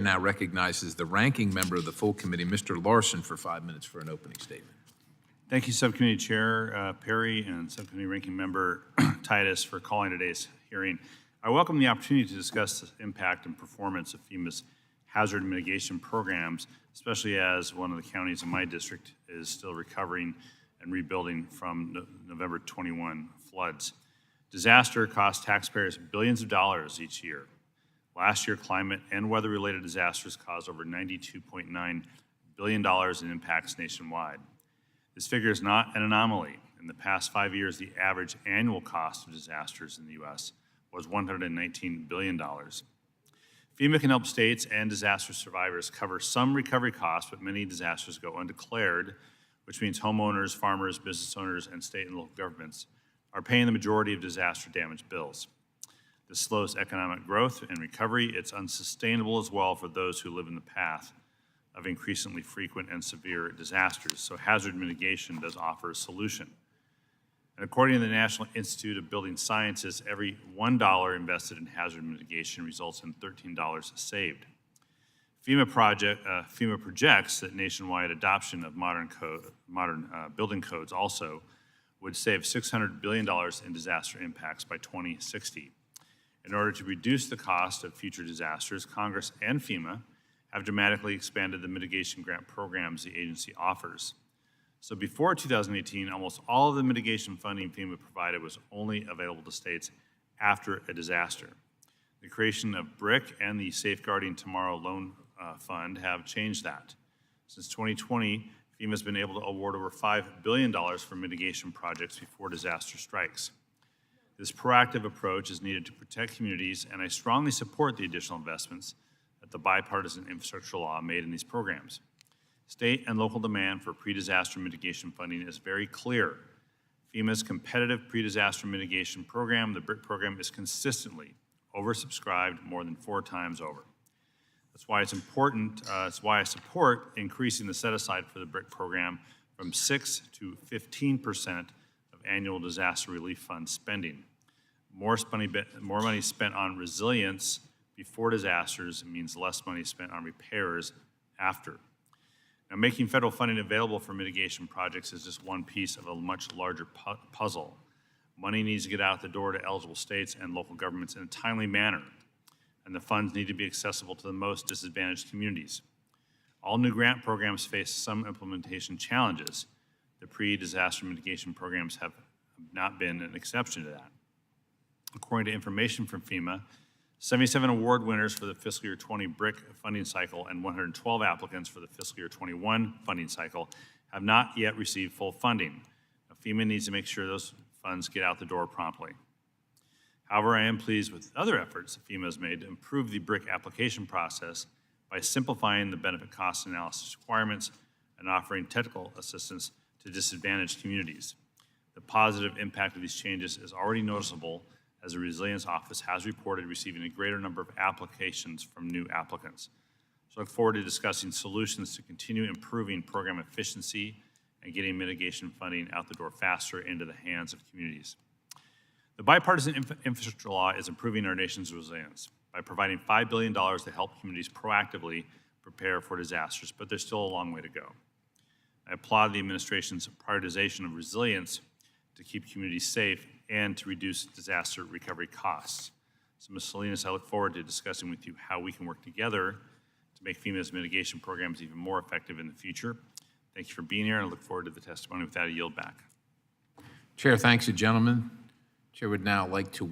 Now recognizes the ranking member of the full committee, Mr. Larsen, for 5 minutes for an opening statement. Thank you, Subcommittee Chair Perry and Subcommittee Ranking Member Titus for calling today's hearing. I welcome the opportunity to discuss the impact and performance of FEMA's hazard mitigation programs, especially as one of the counties in my district is still recovering and rebuilding from November 21 floods. Disaster costs taxpayers billions of dollars each year. Last year, climate and weather-related disasters caused over $92.9 billion in impacts nationwide. This figure is not an anomaly. In the past 5 years, the average annual cost of disasters in the U.S. was $119 billion. FEMA can help states and disaster survivors cover some recovery costs, but many disasters go undeclared, which means homeowners, farmers, business owners, and state and local governments are paying the majority of disaster damage bills. This slows economic growth and recovery. It's unsustainable as well for those who live in the path of increasingly frequent and severe disasters. So hazard mitigation does offer a solution. And according to the National Institute of Building Sciences, every $1 invested in hazard mitigation results in $13 saved. FEMA projects that nationwide adoption of modern building codes also would save $600 billion in disaster impacts by 2060. In order to reduce the cost of future disasters, Congress and FEMA have dramatically expanded the mitigation grant programs the agency offers. So before 2018, almost all of the mitigation funding FEMA provided was only available to states after a disaster. The creation of BRIC and the Safeguarding Tomorrow Loan Fund have changed that. Since 2020, FEMA has been able to award over $5 billion for mitigation projects before disaster strikes. This proactive approach is needed to protect communities, and I strongly support the additional investments that the bipartisan infrastructure law made in these programs. State and local demand for pre-disaster mitigation funding is very clear. FEMA's competitive pre-disaster mitigation program, the BRIC program, is consistently oversubscribed more than 4 times over. That's why it's important, that's why I support increasing the set-aside for the BRIC program from 6 to 15% of annual disaster relief fund spending. More money spent on resilience before disasters means less money spent on repairs after. Now, making federal funding available for mitigation projects is just one piece of a much larger puzzle. Money needs to get out the door to eligible states and local governments in a timely manner, and the funds need to be accessible to the most disadvantaged communities. All new grant programs face some implementation challenges. The pre-disaster mitigation programs have not been an exception to that. According to information from FEMA, 77 award winners for the fiscal year 20 BRIC funding cycle and 112 applicants for the fiscal year 21 funding cycle have not yet received full funding. Now, FEMA needs to make sure those funds get out the door promptly. However, I am pleased with other efforts that FEMA has made to improve the BRIC application process by simplifying the benefit cost analysis requirements and offering technical assistance to disadvantaged communities. The positive impact of these changes is already noticeable, as the Resilience Office has reported receiving a greater number of applications from new applicants. So I look forward to discussing solutions to continue improving program efficiency and getting mitigation funding out the door faster into the hands of communities. The bipartisan infrastructure law is improving our nation's resilience by providing $5 billion to help communities proactively prepare for disasters, but there's still a long way to go. I applaud the administration's prioritization of resilience to keep communities safe and to reduce disaster recovery costs. So, Ms. Salinas, I look forward to discussing with you how we can work together to make FEMA's mitigation programs even more effective in the future. Thank you for being here, and I look forward to the testimony. With that, I yield back. Chair thanks you, gentlemen. Chair would now like to welcome